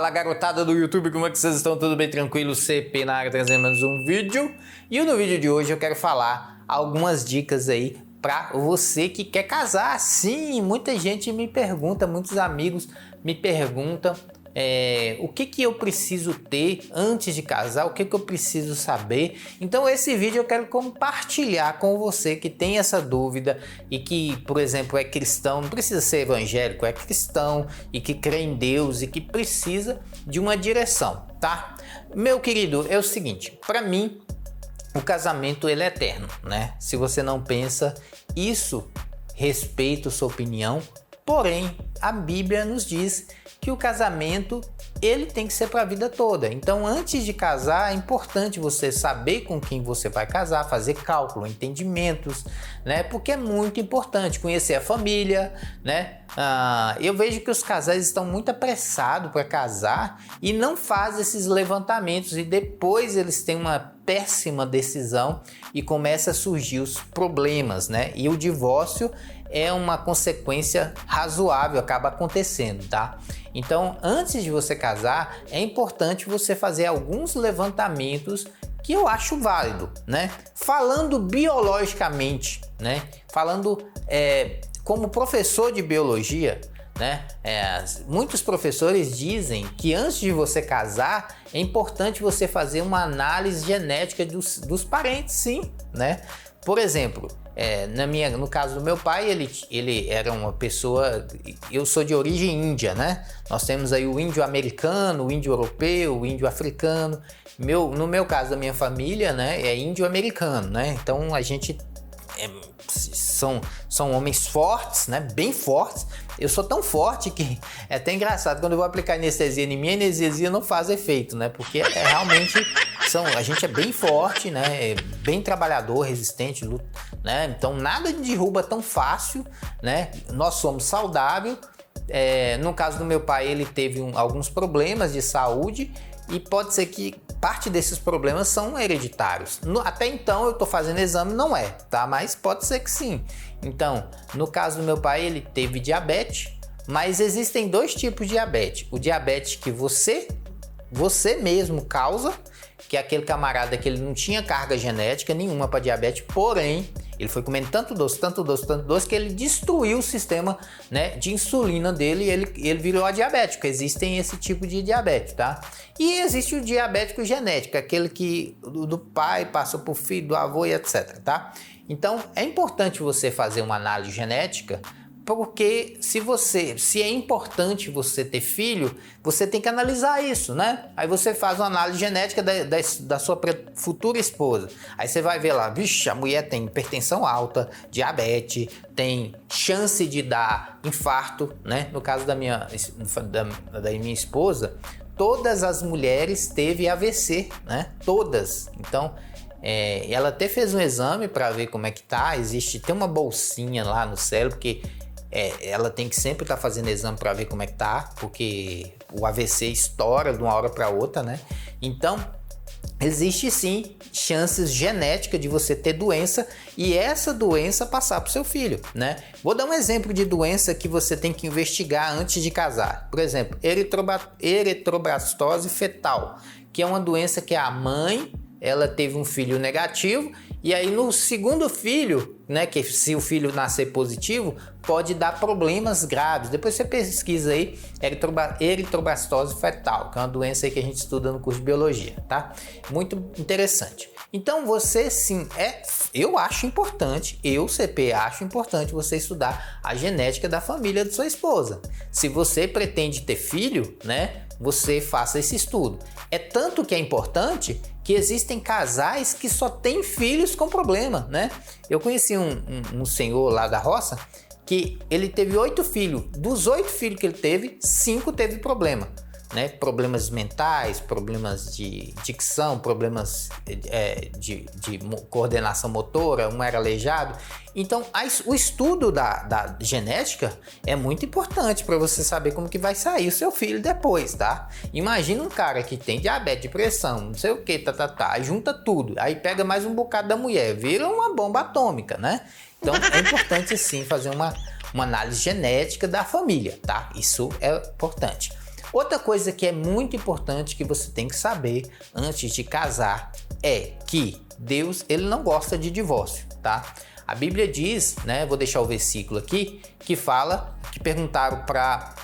Fala garotada do YouTube, como é que vocês estão? Tudo bem, tranquilo? CP na área trazendo mais um vídeo. E no vídeo de hoje eu quero falar algumas dicas aí pra você que quer casar. Sim, muita gente me pergunta, muitos amigos me perguntam o que eu preciso ter antes de casar, o que eu preciso saber. Então esse vídeo eu quero compartilhar com você que tem essa dúvida e que, por exemplo, é cristão, não precisa ser evangélico, é cristão e que crê em Deus e que precisa de uma direção, tá? Meu querido, é o seguinte, para mim o casamento ele é eterno, né? Se você não pensa isso, respeito sua opinião, porém a Bíblia nos diz que o casamento ele tem que ser para a vida toda. Então, antes de casar, é importante você saber com quem você vai casar, fazer cálculo, entendimentos, né? Porque é muito importante conhecer a família, né? Eu vejo que os casais estão muito apressados para casar e não fazem esses levantamentos e depois eles têm uma péssima decisão e começa a surgir os problemas, né? E o divórcio é uma consequência razoável, acaba acontecendo, tá? Então, antes de você casar, é importante você fazer alguns levantamentos que eu acho válido, né? Falando biologicamente, né? Falando como professor de biologia, né? Muitos professores dizem que antes de você casar, é importante você fazer uma análise genética dos parentes, sim, né? Por exemplo, no caso do meu pai, ele era uma pessoa, eu sou de origem índia, né? Nós temos aí o índio americano, o índio europeu, o índio africano. No meu caso, da minha família, né, é índio americano, né? Então a gente são homens fortes, né? Bem fortes. Eu sou tão forte que é até engraçado, quando eu vou aplicar anestesia em mim, a anestesia não faz efeito, né? Porque realmente a gente é bem forte, né? Bem trabalhador, resistente, né? Então nada derruba tão fácil, né? Nós somos saudáveis. No caso do meu pai, ele teve alguns problemas de saúde e pode ser que parte desses problemas são hereditários. Até então eu tô fazendo exame, não é, tá? Mas pode ser que sim. Então, no caso do meu pai, ele teve diabetes, mas existem dois tipos de diabetes. O diabetes que você mesmo causa, que é aquele camarada que ele não tinha carga genética nenhuma para diabetes, porém, ele foi comendo tanto doce, que ele destruiu o sistema, né, de insulina dele e ele virou diabético. Existem esse tipo de diabetes, tá? E existe o diabético genético, aquele que do pai passa pro filho, do avô e etc, tá? Então, é importante você fazer uma análise genética, porque se é importante você ter filho, você tem que analisar isso, né? Aí você faz uma análise genética da sua futura esposa. Aí você vai ver lá, vixe, a mulher tem hipertensão alta, diabetes, tem chance de dar infarto, né? No caso da minha esposa, todas as mulheres teve AVC, né? Todas. Então, ela até fez um exame para ver como é que tá. Tem uma bolsinha lá no cérebro que ela tem que sempre estar fazendo exame para ver como é que tá, porque o AVC estoura de uma hora para outra, né? Então, existe sim chances genéticas de você ter doença e essa doença passar para o seu filho, né? Vou dar um exemplo de doença que você tem que investigar antes de casar. Por exemplo, eritroblastose fetal, que é uma doença que a mãe ela teve um filho negativo e aí no segundo filho, né, que se o filho nascer positivo, pode dar problemas graves. Depois você pesquisa aí eritroblastose fetal, que é uma doença aí que a gente estuda no curso de biologia, tá? Muito interessante. Então você sim, eu acho importante, CP, acho importante você estudar a genética da família de sua esposa. Se você pretende ter filho, né, você faça esse estudo. É tanto que é importante que existem casais que só têm filhos com problema, né? Eu conheci um senhor lá da roça que ele teve 8 filhos. Dos 8 filhos que ele teve, 5 teve problema, né? Problemas mentais, problemas de dicção, problemas de coordenação motora, um era aleijado. Então, o estudo da genética é muito importante para você saber como que vai sair o seu filho depois, tá? Imagina um cara que tem diabetes, depressão, não sei o que, junta tudo, aí pega mais um bocado da mulher, vira uma bomba atômica, né? Então, é importante sim fazer uma análise genética da família, tá? Isso é importante. Outra coisa que é muito importante que você tem que saber antes de casar é que Deus, ele não gosta de divórcio, tá? A Bíblia diz, né, vou deixar o versículo aqui, que fala, que perguntaram para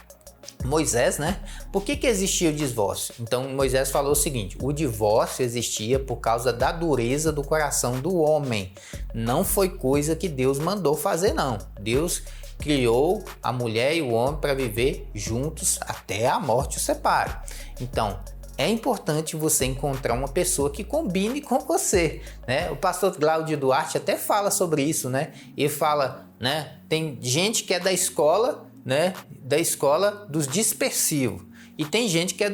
Moisés, né, por que existia o divórcio? Então Moisés falou o seguinte: o divórcio existia por causa da dureza do coração do homem. Não foi coisa que Deus mandou fazer, não. Deus criou a mulher e o homem para viver juntos até a morte os separe. Então, é importante você encontrar uma pessoa que combine com você, né? O pastor Cláudio Duarte até fala sobre isso, né? Ele fala, né? Tem gente que é da escola, né? Da escola dos dispersivos. E tem gente que é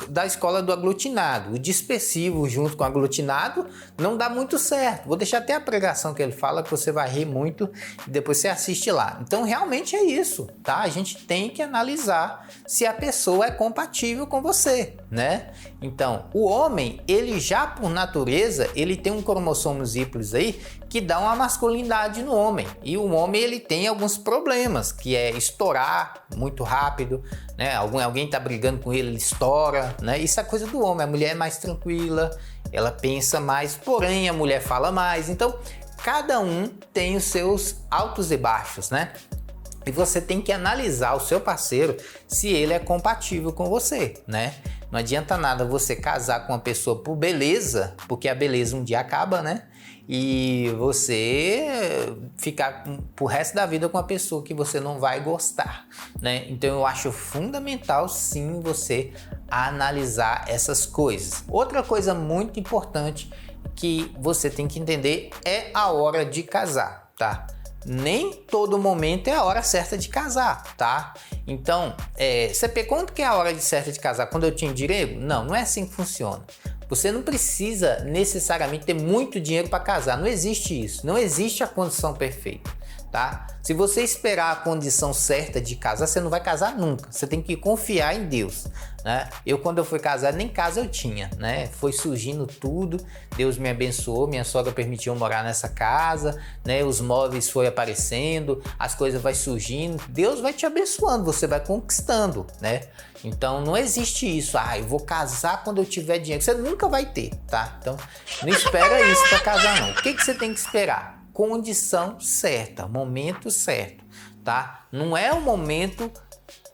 da escola do aglutinado. O dispersivo junto com o aglutinado não dá muito certo. Vou deixar até a pregação que ele fala, que você vai rir muito e depois você assiste lá. Então realmente é isso, tá? A gente tem que analisar se a pessoa é compatível com você, né? Então, o homem, ele já por natureza, ele tem um cromossomos Y aí que dá uma masculinidade no homem. E o homem, ele tem alguns problemas, que é estourar muito rápido, né? Alguém tá brigando com ele, ele estoura, né? Isso é coisa do homem. A mulher é mais tranquila, ela pensa mais, porém a mulher fala mais. Então, cada um tem os seus altos e baixos, né? E você tem que analisar o seu parceiro se ele é compatível com você, né? Não adianta nada você casar com uma pessoa por beleza, porque a beleza um dia acaba, né? E você ficar pro resto da vida com uma pessoa que você não vai gostar, né? Então eu acho fundamental sim você analisar essas coisas. Outra coisa muito importante que você tem que entender é a hora de casar, tá? Nem todo momento é a hora certa de casar, tá? Então, CP, quando que é a hora certa de casar? Quando eu tinha dinheiro? Não, não é assim que funciona. Você não precisa necessariamente ter muito dinheiro para casar. Não existe isso. Não existe a condição perfeita, tá? Se você esperar a condição certa de casar, você não vai casar nunca. Você tem que confiar em Deus, né? Quando eu fui casar, nem casa eu tinha, né? Foi surgindo tudo. Deus me abençoou. Minha sogra permitiu morar nessa casa, né? Os móveis foram aparecendo, as coisas vão surgindo. Deus vai te abençoando, você vai conquistando, né? Então não existe isso, eu vou casar quando eu tiver dinheiro. Você nunca vai ter, tá? Então não espera isso para casar, não. O que você tem que esperar? Condição certa, momento certo, tá? Não é o momento,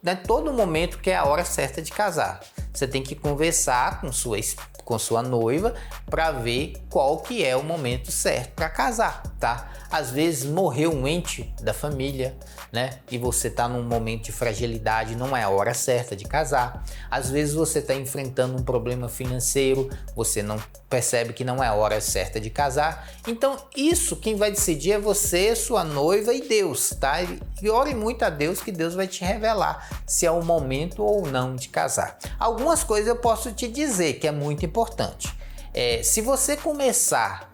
não é todo momento que é a hora certa de casar. Você tem que conversar com sua noiva para ver qual que é o momento certo para casar, tá? Às vezes morreu um ente da família, né? E você tá num momento de fragilidade, não é a hora certa de casar. Às vezes você está enfrentando um problema financeiro, você não percebe que não é a hora certa de casar. Então isso quem vai decidir é você, sua noiva e Deus, tá? E ore muito a Deus que Deus vai te revelar se é o momento ou não de casar. Algumas coisas eu posso te dizer que é muito importante. Se você começar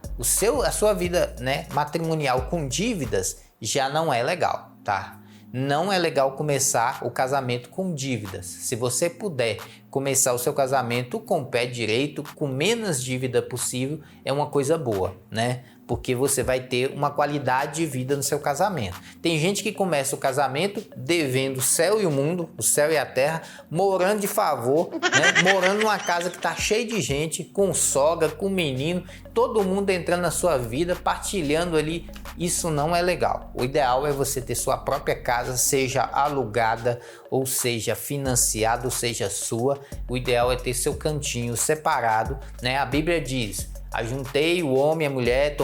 a sua vida, né, matrimonial com dívidas, já não é legal, tá? Não é legal começar o casamento com dívidas. Se você puder começar o seu casamento com o pé direito, com menos dívida possível, é uma coisa boa, né? Porque você vai ter uma qualidade de vida no seu casamento. Tem gente que começa o casamento devendo o céu e o mundo, o céu e a terra, morando de favor, né? Morando numa casa que está cheia de gente, com sogra, com menino, todo mundo entrando na sua vida, partilhando ali. Isso não é legal. O ideal é você ter sua própria casa, seja alugada, ou seja financiada, ou seja sua. O ideal é ter seu cantinho separado, né? A Bíblia diz: ajuntei o homem e a mulher,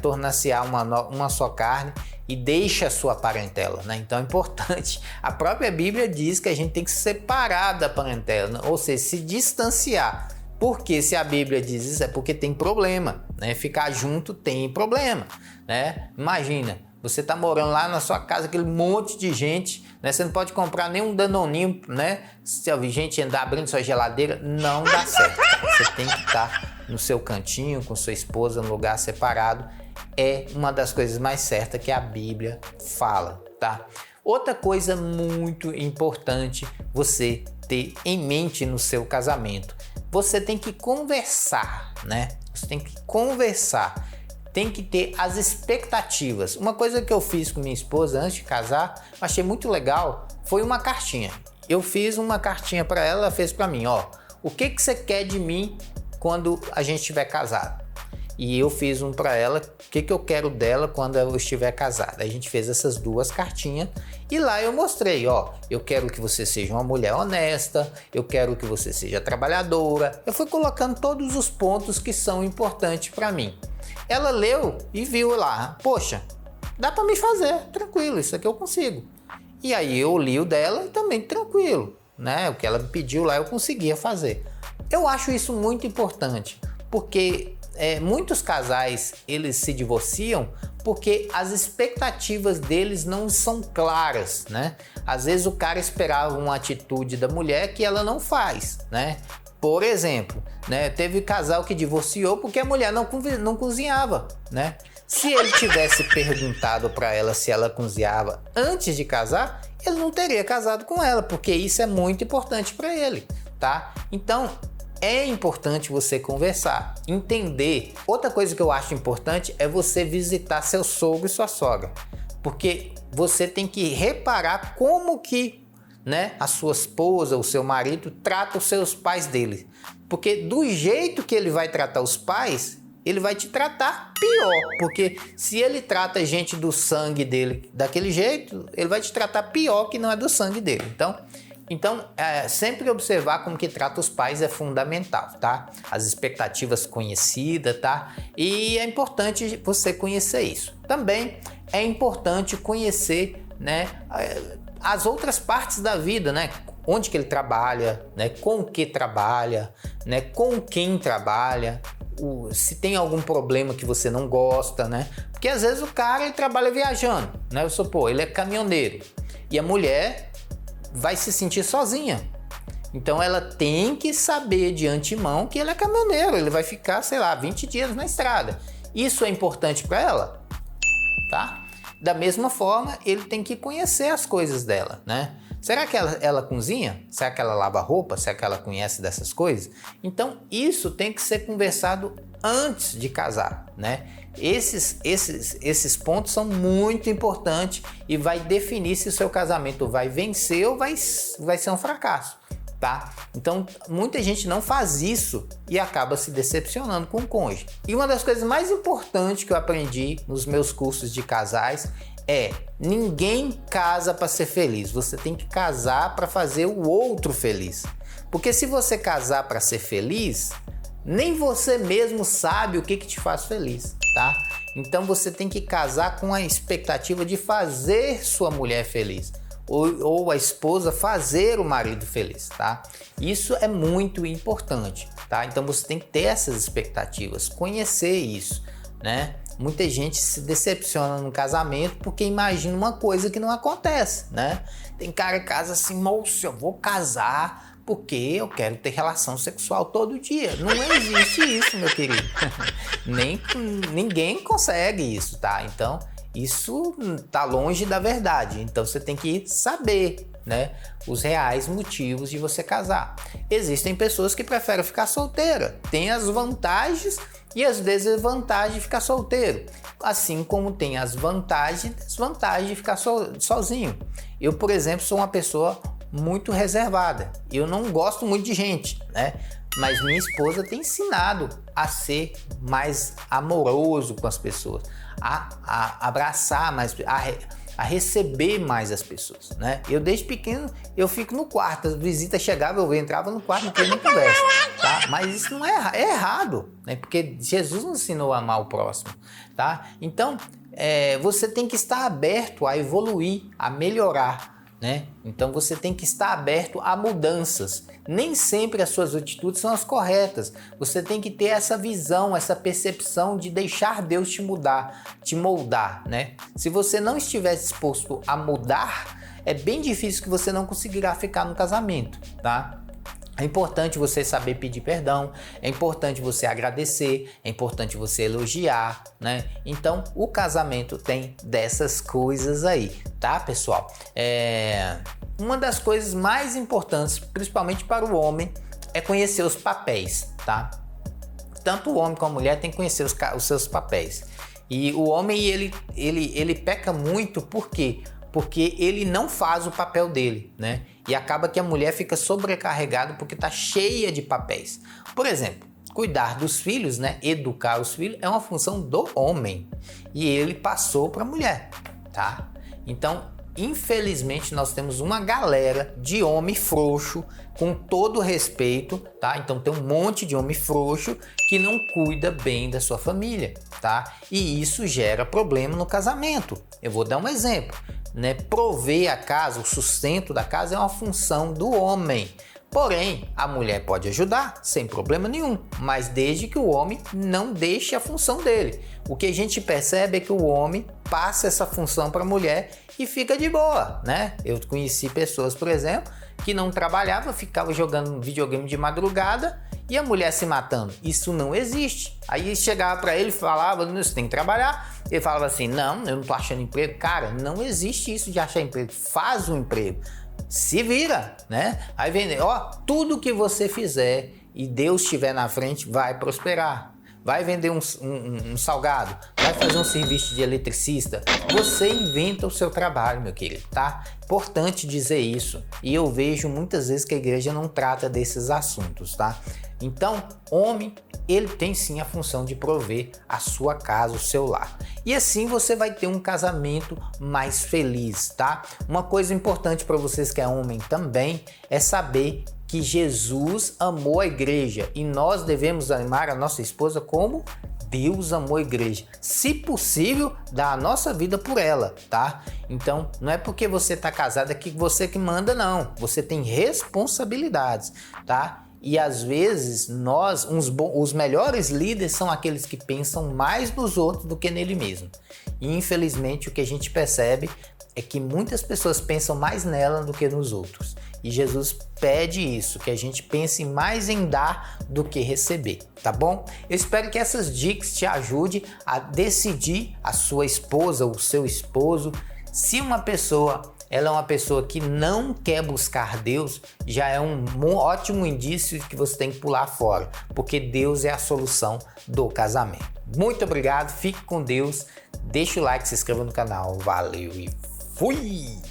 tornar-se-á uma só carne, e deixa a sua parentela, né? Então é importante. A própria Bíblia diz que a gente tem que se separar da parentela, ou seja, se distanciar. Porque se a Bíblia diz isso é porque tem problema, né? Ficar junto tem problema, né? Imagina, você tá morando lá na sua casa, aquele monte de gente, né? Você não pode comprar nem um danoninho, né? Se a gente andar abrindo sua geladeira, não dá certo. Você tem que estar no seu cantinho, com sua esposa, no lugar separado. É uma das coisas mais certas que a Bíblia fala, tá? Outra coisa muito importante você ter em mente no seu casamento: você tem que conversar, né? Você tem que conversar, tem que ter as expectativas. Uma coisa que eu fiz com minha esposa antes de casar, achei muito legal, foi uma cartinha. eu fiz uma cartinha para ela, ela fez para mim, ó, o que você quer de mim quando a gente estiver casado? E eu fiz um para ela, o que eu quero dela quando eu estiver casado. A gente fez essas duas cartinhas e lá eu mostrei, ó, eu quero que você seja uma mulher honesta, eu quero que você seja trabalhadora. Eu fui colocando todos os pontos que são importantes para mim. Ela leu e viu lá, poxa, dá para me fazer, tranquilo, isso aqui eu consigo. E aí eu li o dela e também tranquilo, né? O que ela me pediu lá eu conseguia fazer. Eu acho isso muito importante, porque muitos casais eles se divorciam porque as expectativas deles não são claras, né? Às vezes o cara esperava uma atitude da mulher que ela não faz, né? Por exemplo, né? Teve casal que divorciou porque a mulher não cozinhava, né? Se ele tivesse perguntado para ela se ela cozinhava antes de casar, ele não teria casado com ela, porque isso é muito importante para ele, tá? Então, é importante você conversar, entender. Outra coisa que eu acho importante é você visitar seu sogro e sua sogra, porque você tem que reparar como que, né, a sua esposa, o seu marido trata os seus pais dele, porque do jeito que ele vai tratar os pais, ele vai te tratar pior, porque se ele trata gente do sangue dele daquele jeito, ele vai te tratar pior que não é do sangue dele. Então, sempre observar como que trata os pais é fundamental, tá? As expectativas conhecidas, tá? E é importante você conhecer isso. Também é importante conhecer, né, as outras partes da vida, né? Onde que ele trabalha, né? Com o que trabalha, né? Com quem trabalha, se tem algum problema que você não gosta, né? Porque às vezes o cara ele trabalha viajando, né? Eu supor, ele é caminhoneiro e a mulher vai se sentir sozinha. Então ela tem que saber de antemão que ele é caminhoneiro, ele vai ficar, sei lá, 20 dias na estrada. Isso é importante para ela, tá? Da mesma forma, ele tem que conhecer as coisas dela, né? Será que ela cozinha? Será que ela lava roupa? Será que ela conhece dessas coisas? Então isso tem que ser conversado antes de casar, né? Esses pontos são muito importantes e vai definir se o seu casamento vai vencer ou vai ser um fracasso, tá? Então, muita gente não faz isso e acaba se decepcionando com o cônjuge. E uma das coisas mais importantes que eu aprendi nos meus cursos de casais é: ninguém casa para ser feliz, você tem que casar para fazer o outro feliz. Porque se você casar para ser feliz, nem você mesmo sabe o que te faz feliz, tá? Então você tem que casar com a expectativa de fazer sua mulher feliz, ou a esposa fazer o marido feliz, tá? Isso é muito importante, tá? Então você tem que ter essas expectativas, conhecer isso, né? Muita gente se decepciona no casamento porque imagina uma coisa que não acontece, né? Tem cara que casa assim, moça, eu vou casar porque eu quero ter relação sexual todo dia. Não existe isso, meu querido. Ninguém consegue isso, tá? Então, isso tá longe da verdade. Então, você tem que saber, né, os reais motivos de você casar. Existem pessoas que preferem ficar solteira. Tem as vantagens e as desvantagens de ficar solteiro. Assim como tem as vantagens e desvantagens de ficar sozinho. Eu, por exemplo, sou uma pessoa muito reservada. Eu não gosto muito de gente, né? Mas minha esposa tem ensinado a ser mais amoroso com as pessoas, a abraçar mais, a receber mais as pessoas, né? Eu desde pequeno eu fico no quarto, as visitas chegavam, eu entrava no quarto, não tinha nem conversa, tá? Mas isso não é errado, né? Porque Jesus nos ensinou a amar o próximo, tá? Então você tem que estar aberto a evoluir, a melhorar, né? Então você tem que estar aberto a mudanças. Nem sempre as suas atitudes são as corretas. Você tem que ter essa visão, essa percepção de deixar Deus te mudar, te moldar, né? Se você não estiver disposto a mudar, é bem difícil que você não conseguirá ficar no casamento, tá? É importante você saber pedir perdão, é importante você agradecer, é importante você elogiar, né? Então, o casamento tem dessas coisas aí, tá, pessoal? Uma das coisas mais importantes, principalmente para o homem, é conhecer os papéis, tá? Tanto o homem como a mulher tem que conhecer os seus papéis. E o homem, ele peca muito, por quê? porque ele não faz o papel dele, né? E acaba que a mulher fica sobrecarregada porque está cheia de papéis. Por exemplo, cuidar dos filhos, né? Educar os filhos é uma função do homem e ele passou para a mulher, tá? Então, infelizmente, nós temos uma galera de homem frouxo, com todo respeito, tá? Então tem um monte de homem frouxo que não cuida bem da sua família, tá? E isso gera problema no casamento. Eu vou dar um exemplo, né? Prover a casa, o sustento da casa é uma função do homem. Porém, a mulher pode ajudar sem problema nenhum, mas desde que o homem não deixe a função dele. O que a gente percebe é que o homem passa essa função para a mulher e fica de boa, né? Eu conheci pessoas, por exemplo, que não trabalhavam, ficavam jogando videogame de madrugada e a mulher se matando. Isso não existe. Aí chegava para ele e falava, você tem que trabalhar. Ele falava assim, não, eu não tô achando emprego. Cara, não existe isso de achar emprego. Faz um emprego. Se vira, né? Aí vem, ó, tudo que você fizer e Deus estiver na frente vai prosperar. Vai vender um salgado, vai fazer um serviço de eletricista. Você inventa o seu trabalho, meu querido, tá? Importante dizer isso. E eu vejo muitas vezes que a igreja não trata desses assuntos, tá? Então, homem, ele tem sim a função de prover a sua casa, o seu lar. E assim você vai ter um casamento mais feliz, tá? Uma coisa importante para vocês que é homem também é saber que Jesus amou a igreja e nós devemos amar a nossa esposa como Deus amou a igreja. Se possível, dar a nossa vida por ela, tá? Então, não é porque você tá casado que você que manda, não. Você tem responsabilidades, tá? E às vezes os melhores líderes são aqueles que pensam mais nos outros do que nele mesmo. E infelizmente o que a gente percebe é que muitas pessoas pensam mais nela do que nos outros. E Jesus pede isso, que a gente pense mais em dar do que receber, tá bom? Eu espero que essas dicas te ajudem a decidir a sua esposa ou o seu esposo. Se uma pessoa ela é uma pessoa que não quer buscar Deus, já é um ótimo indício que você tem que pular fora, porque Deus é a solução do casamento. Muito obrigado, fique com Deus, deixa o like, se inscreva no canal, valeu e fui!